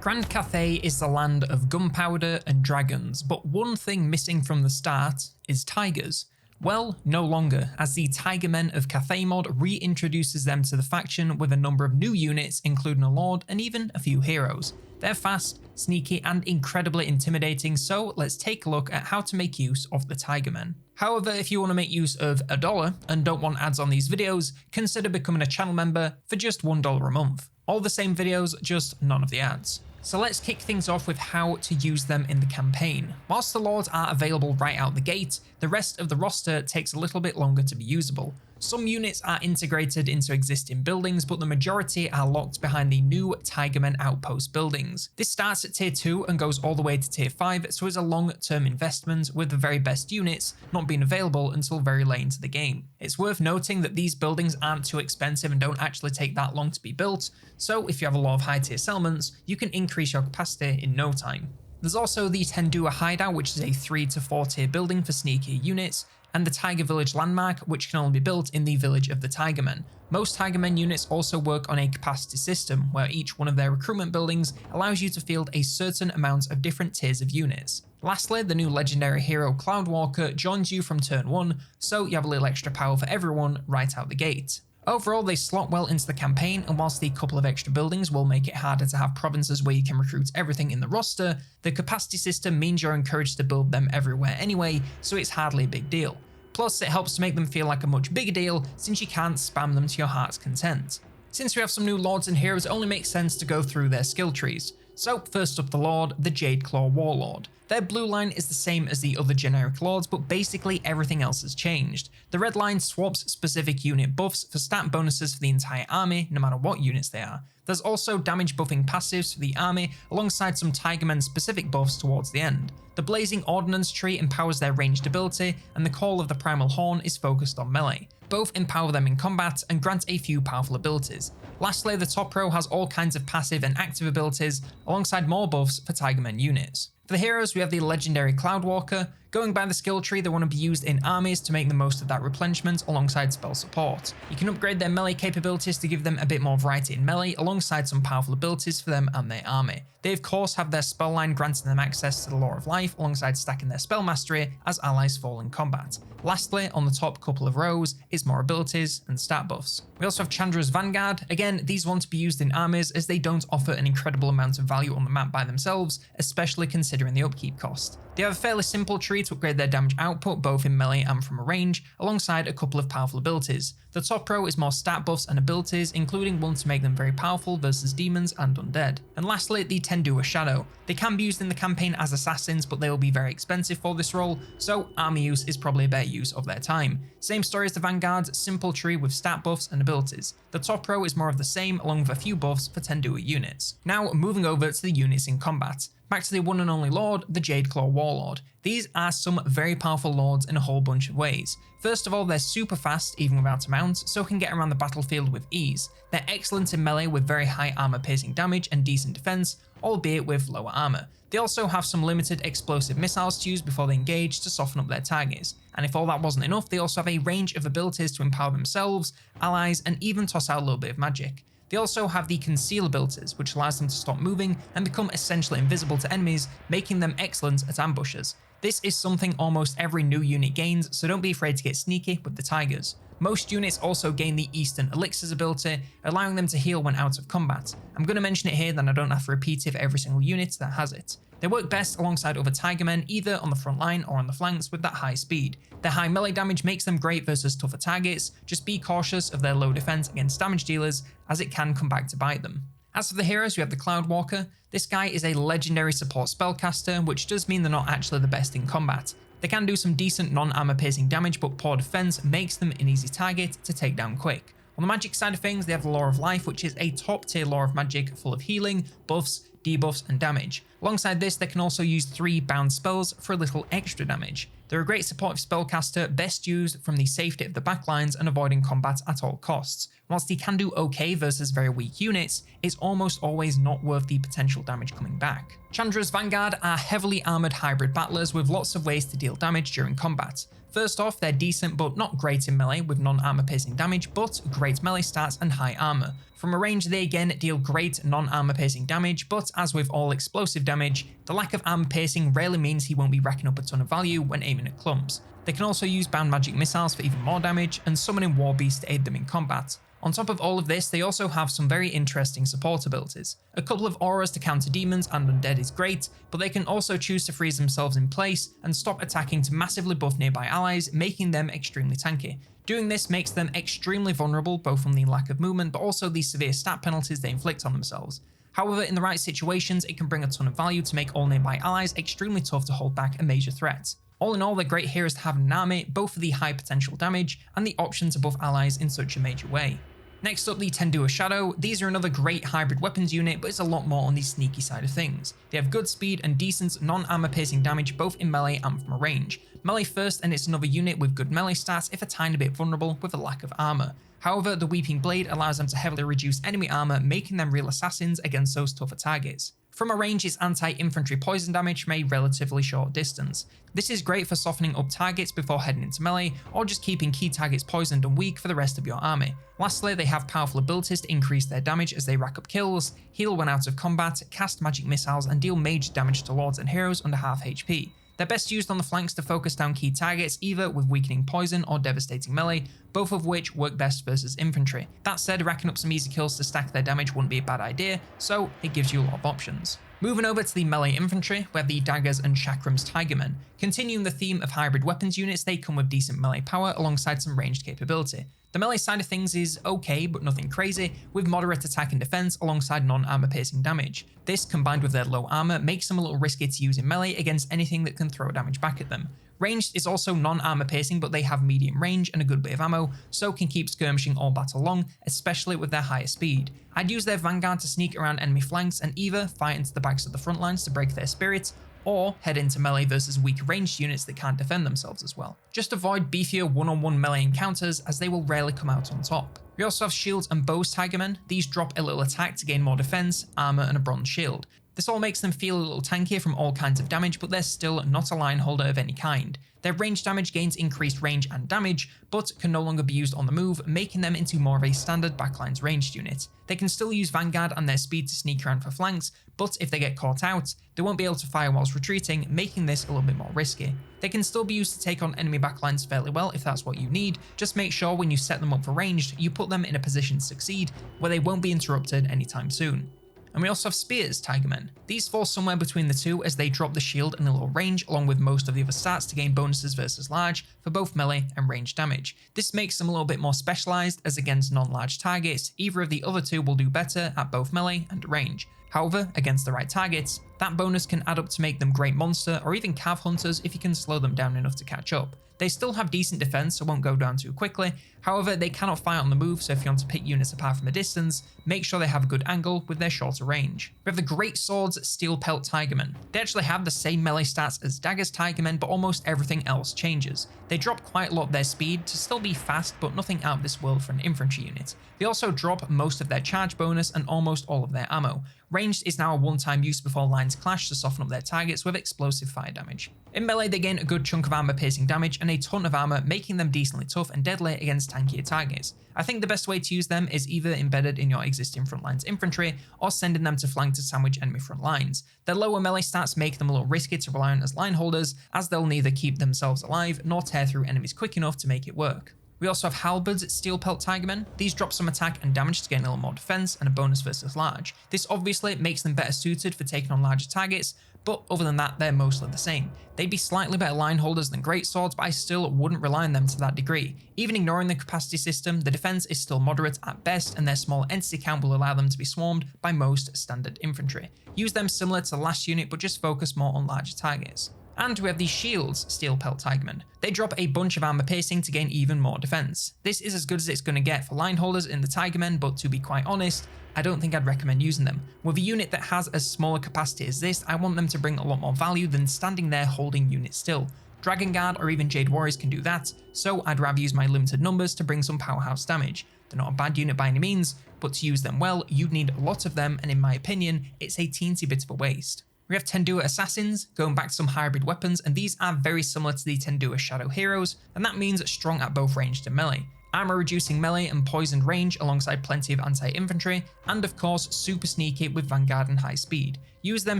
Grand Cathay is the land of gunpowder and dragons, but one thing missing from the start is tigers. Well, no longer, as the Tigermen of Cathay mod reintroduces them to the faction with a number of new units, including a lord and even a few heroes. They're fast, sneaky and incredibly intimidating, so let's take a look at how to make use of the Tigermen. However, if you want to make use of $1 and don't want ads on these videos, consider becoming a channel member for just $1 a month. All the same videos, just none of the ads. So let's kick things off with how to use them in the campaign. Whilst the lords are available right out the gate, the rest of the roster takes a little bit longer to be usable. Some units are integrated into existing buildings, but the majority are locked behind the new Tigermen outpost buildings. This starts at tier 2 and goes all the way to tier 5, so it's a long-term investment with the very best units not being available until very late into the game. It's worth noting that these buildings aren't too expensive and don't actually take that long to be built, so if you have a lot of high tier settlements, you can increase your capacity in no time. There's also the Tendua hideout, which is a 3 to 4 tier building for sneakier units, and the Tiger Village landmark, which can only be built in the village of the Tigermen. Most Tigermen units also work on a capacity system, where each one of their recruitment buildings allows you to field a certain amount of different tiers of units. Lastly, the new legendary hero Cloudwalker joins you from turn 1, so you have a little extra power for everyone right out the gate. Overall, they slot well into the campaign, and whilst the couple of extra buildings will make it harder to have provinces where you can recruit everything in the roster, the capacity system means you're encouraged to build them everywhere anyway, so it's hardly a big deal. Plus, it helps to make them feel like a much bigger deal since you can't spam them to your heart's content. Since we have some new lords and heroes, it only makes sense to go through their skill trees. So first up the lord, the Jadeclaw Warlord. Their blue line is the same as the other generic lords, but basically everything else has changed. The red line swaps specific unit buffs for stat bonuses for the entire army, no matter what units they are. There's also damage buffing passives for the army, alongside some Tigermen specific buffs towards the end. The Blazing Ordnance tree empowers their ranged ability, and the Call of the Primal Horn is focused on melee. Both empower them in combat and grant a few powerful abilities. Lastly, the top row has all kinds of passive and active abilities, alongside more buffs for Tigermen units. For the heroes, we have the legendary Cloudwalker. Going by the skill tree, they want to be used in armies to make the most of that replenishment alongside spell support. You can upgrade their melee capabilities to give them a bit more variety in melee, alongside some powerful abilities for them and their army. They of course have their spell line granting them access to the Law of Life, alongside stacking their spell mastery as allies fall in combat. Lastly, on the top couple of rows is more abilities and stat buffs. We also have Chandra's Vanguard. Again, these want to be used in armies as they don't offer an incredible amount of value on the map by themselves, especially considering the upkeep cost. They have a fairly simple tree to upgrade their damage output both in melee and from a range, alongside a couple of powerful abilities. The top row is more stat buffs and abilities, including one to make them very powerful versus demons and undead. And lastly, the Tendua Shadow. They can be used in the campaign as assassins, but they will be very expensive for this role, so army use is probably a better use of their time. Same story as the Vanguard's simple tree with stat buffs and abilities. The top row is more of the same, along with a few buffs for Tendua units. Now moving over to the units in combat. Back to the one and only lord, the Jadeclaw Warlord. These are some very powerful lords in a whole bunch of ways. First of all, they're super fast even without a mount, so can get around the battlefield with ease. They're excellent in melee with very high armor piercing damage and decent defense, albeit with lower armor. They also have some limited explosive missiles to use before they engage to soften up their targets. And if all that wasn't enough, they also have a range of abilities to empower themselves, allies, and even toss out a little bit of magic. They also have the Conceal abilities, which allows them to stop moving and become essentially invisible to enemies, making them excellent at ambushes. This is something almost every new unit gains, so don't be afraid to get sneaky with the Tigers. Most units also gain the Eastern Elixirs ability, allowing them to heal when out of combat. I'm going to mention it here, then I don't have to repeat it for every single unit that has it. They work best alongside other Tigermen, either on the front line or on the flanks with that high speed. Their high melee damage makes them great versus tougher targets, just be cautious of their low defense against damage dealers, as it can come back to bite them. As for the heroes, we have the Cloudwalker. This guy is a legendary support spellcaster, which does mean they're not actually the best in combat. They can do some decent non-armor piercing damage, but poor defense makes them an easy target to take down quick. On the magic side of things, they have the Law of Life, which is a top tier law of magic full of healing, buffs, debuffs, and damage. Alongside this, they can also use 3 bound spells for a little extra damage. They're a great supportive spellcaster, best used from the safety of the backlines and avoiding combat at all costs. Whilst he can do okay versus very weak units, it's almost always not worth the potential damage coming back. Chandra's Vanguard are heavily armoured hybrid battlers with lots of ways to deal damage during combat. First off, they're decent but not great in melee with non-armor piercing damage, but great melee stats and high armor. From a range, they again deal great non-armor piercing damage, but as with all explosive damage, the lack of armor piercing rarely means he won't be racking up a ton of value when aiming at clumps. They can also use bound magic missiles for even more damage, and summoning war beasts to aid them in combat. On top of all of this, they also have some very interesting support abilities. A couple of auras to counter demons and undead is great, but they can also choose to freeze themselves in place and stop attacking to massively buff nearby allies, making them extremely tanky. Doing this makes them extremely vulnerable both from the lack of movement but also the severe stat penalties they inflict on themselves. However, in the right situations, it can bring a ton of value to make all nearby allies extremely tough to hold back a major threat. All in all, they're great heroes to have in an army, both for the high potential damage and the option to buff allies in such a major way. Next up, the Tendua Shadow. These are another great hybrid weapons unit, but it's a lot more on the sneaky side of things. They have good speed and decent non-armor piercing damage both in melee and from a range. Melee first, and it's another unit with good melee stats if a tiny bit vulnerable with a lack of armor. However, the Weeping Blade allows them to heavily reduce enemy armor, making them real assassins against those tougher targets. From a range, it's anti-infantry poison damage from a relatively short distance. This is great for softening up targets before heading into melee, or just keeping key targets poisoned and weak for the rest of your army. Lastly, they have powerful abilities to increase their damage as they rack up kills, heal when out of combat, cast magic missiles, and deal major damage to lords and heroes under half HP. They're best used on the flanks to focus down key targets, either with weakening poison or devastating melee, both of which work best versus infantry. That said, racking up some easy kills to stack their damage wouldn't be a bad idea, so it gives you a lot of options. Moving over to the melee infantry, we have the Daggers and Chakram's Tigermen. Continuing the theme of hybrid weapons units, they come with decent melee power alongside some ranged capability. The melee side of things is okay, but nothing crazy, with moderate attack and defense alongside non-armor piercing damage. This, combined with their low armor, makes them a little risky to use in melee against anything that can throw damage back at them. Ranged is also non-armor piercing, but they have medium range and a good bit of ammo, so can keep skirmishing all battle long, especially with their higher speed. I'd use their vanguard to sneak around enemy flanks and either fight into the backs of the front lines to break their spirits, or head into melee versus weak ranged units that can't defend themselves as well. Just avoid beefier one-on-one melee encounters as they will rarely come out on top. We also have shields and bows Tigermen. These drop a little attack to gain more defense, armor, and a bronze shield. This all makes them feel a little tankier from all kinds of damage, but they're still not a line holder of any kind. Their range damage gains increased range and damage, but can no longer be used on the move, making them into more of a standard backlines ranged unit. They can still use Vanguard and their speed to sneak around for flanks, but if they get caught out, they won't be able to fire whilst retreating, making this a little bit more risky. They can still be used to take on enemy backlines fairly well if that's what you need, just make sure when you set them up for ranged, you put them in a position to succeed, where they won't be interrupted anytime soon. And we also have Spears Tigermen. These fall somewhere between the two as they drop the shield and a little range along with most of the other stats to gain bonuses versus large for both melee and range damage. This makes them a little bit more specialized as against non-large targets, either of the other two will do better at both melee and range. However, against the right targets, that bonus can add up to make them great monster or even cav hunters if you can slow them down enough to catch up. They still have decent defense, so won't go down too quickly. However, they cannot fight on the move, so if you want to pick units apart from a distance, make sure they have a good angle with their shorter range. We have the Great Swords Steel Pelt Tigermen. They actually have the same melee stats as Daggers Tigermen, but almost everything else changes. They drop quite a lot of their speed to still be fast, but nothing out of this world for an infantry unit. They also drop most of their charge bonus and almost all of their ammo. Ranged is now a one-time use before lines clash to soften up their targets with explosive fire damage. In melee, they gain a good chunk of armor piercing damage and a ton of armor, making them decently tough and deadly against tankier targets. I think the best way to use them is either embedded in your existing front lines infantry or sending them to flank to sandwich enemy front lines. Their lower melee stats make them a little risky to rely on as line holders, as they'll neither keep themselves alive nor tear through enemies quick enough to make it work. We also have Halberds Steel Pelt Tigermen. These drop some attack and damage to gain a little more defense and a bonus versus large. This obviously makes them better suited for taking on larger targets, but other than that, they're mostly the same. They'd be slightly better line holders than Great Swords, but I still wouldn't rely on them to that degree. Even ignoring the capacity system, the defense is still moderate at best, and their small entity count will allow them to be swarmed by most standard infantry. Use them similar to the last unit, but just focus more on larger targets. And we have the Shields Steel Pelt Tigermen. They drop a bunch of armor piercing to gain even more defense. This is as good as it's going to get for line holders in the Tigermen, but to be quite honest, I don't think I'd recommend using them. With a unit that has as small a capacity as this, I want them to bring a lot more value than standing there holding units still. Dragon Guard or even Jade Warriors can do that, so I'd rather use my limited numbers to bring some powerhouse damage. They're not a bad unit by any means, but to use them well, you'd need a lot of them, and in my opinion, it's a teensy bit of a waste. We have Tendua Assassins, going back to some hybrid weapons, and these are very similar to the Tendua Shadow heroes, and that means strong at both ranged and melee. armor reducing melee and poisoned range alongside plenty of anti-infantry, and of course super sneaky with vanguard and high speed. Use them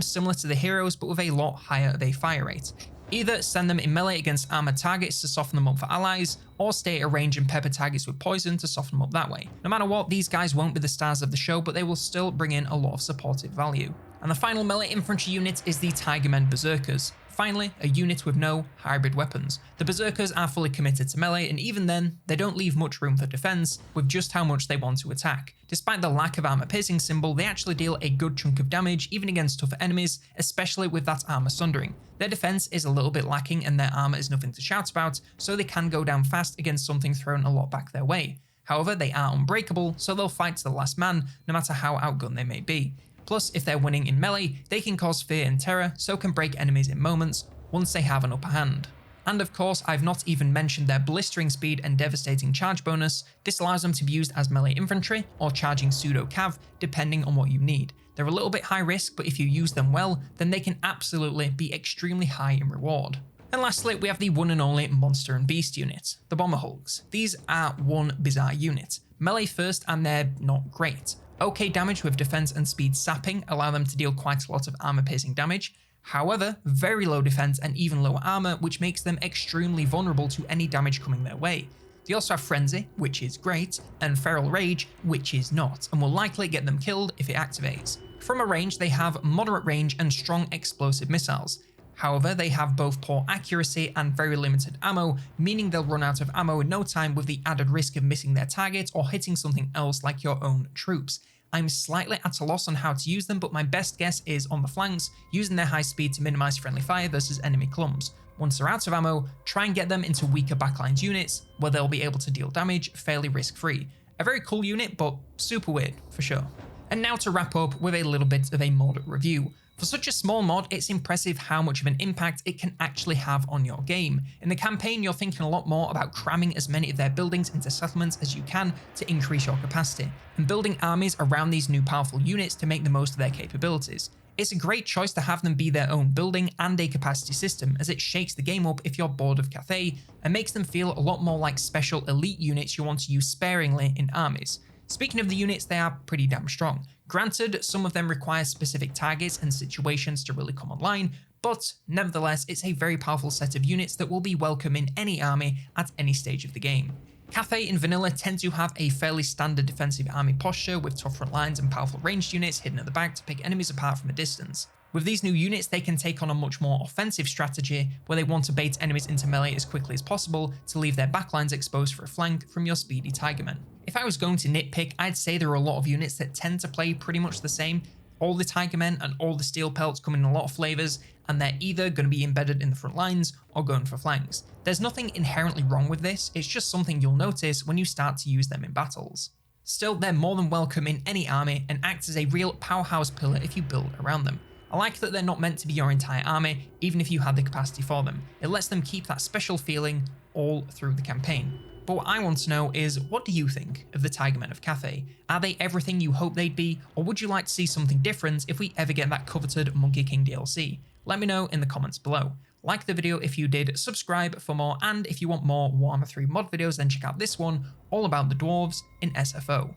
similar to the heroes but with a lot higher of a fire rate. Either send them in melee against armored targets to soften them up for allies, or stay at range and pepper targets with poison to soften them up that way. No matter what, these guys won't be the stars of the show, but they will still bring in a lot of supportive value. And the final melee infantry unit is the Tigermen Berserkers. Finally, a unit with no hybrid weapons. The Berserkers are fully committed to melee, and even then, they don't leave much room for defense with just how much they want to attack. Despite the lack of armor piercing symbol, they actually deal a good chunk of damage even against tougher enemies, especially with that armor sundering. Their defense is a little bit lacking and their armor is nothing to shout about, so they can go down fast against something thrown a lot back their way. However, they are unbreakable, so they'll fight to the last man, no matter how outgunned they may be. Plus, if they're winning in melee, they can cause fear and terror, so can break enemies in moments, once they have an upper hand. And of course, I've not even mentioned their blistering speed and devastating charge bonus. This allows them to be used as melee infantry or charging pseudo cav, depending on what you need. They're a little bit high risk, but if you use them well, then they can absolutely be extremely high in reward. And lastly, we have the one and only Monster and Beast unit, the Bomber Hulks. These are one bizarre unit. Melee first, and they're not great. Okay damage with defense and speed sapping allow them to deal quite a lot of armor piercing damage. However, very low defense and even lower armor, which makes them extremely vulnerable to any damage coming their way. They also have Frenzy, which is great, and Feral Rage, which is not, and will likely get them killed if it activates. From a range, they have moderate range and strong explosive missiles. However, they have both poor accuracy and very limited ammo, meaning they'll run out of ammo in no time with the added risk of missing their target or hitting something else like your own troops. I'm slightly at a loss on how to use them, but my best guess is on the flanks, using their high speed to minimize friendly fire versus enemy clumps. Once they're out of ammo, try and get them into weaker backlines units, where they'll be able to deal damage fairly risk-free. A very cool unit, but super weird, for sure. And now to wrap up with a little bit of a mod review. For such a small mod, it's impressive how much of an impact it can actually have on your game. In the campaign, you're thinking a lot more about cramming as many of their buildings into settlements as you can to increase your capacity, and building armies around these new powerful units to make the most of their capabilities. It's a great choice to have them be their own building and a capacity system, as it shakes the game up if you're bored of Cathay, and makes them feel a lot more like special elite units you want to use sparingly in armies. Speaking of the units, they are pretty damn strong. Granted, some of them require specific targets and situations to really come online, but nevertheless, it's a very powerful set of units that will be welcome in any army at any stage of the game. Cathay in vanilla tend to have a fairly standard defensive army posture with tough front lines and powerful ranged units hidden at the back to pick enemies apart from a distance. With these new units, they can take on a much more offensive strategy where they want to bait enemies into melee as quickly as possible to leave their backlines exposed for a flank from your speedy Tigermen. If I was going to nitpick, I'd say there are a lot of units that tend to play pretty much the same. All the Tigermen and all the steel pelts come in a lot of flavors, and they're either going to be embedded in the front lines or going for flanks. There's nothing inherently wrong with this, it's just something you'll notice when you start to use them in battles. Still, they're more than welcome in any army and act as a real powerhouse pillar if you build around them. I like that they're not meant to be your entire army, even if you had the capacity for them. It lets them keep that special feeling all through the campaign. But what I want to know is, what do you think of the Tigermen of Cathay? Are they everything you hope they'd be, or would you like to see something different if we ever get that coveted Monkey King DLC? Let me know in the comments below. Like the video if you did, subscribe for more, and if you want more Warhammer 3 mod videos, then check out this one, all about the dwarves in SFO.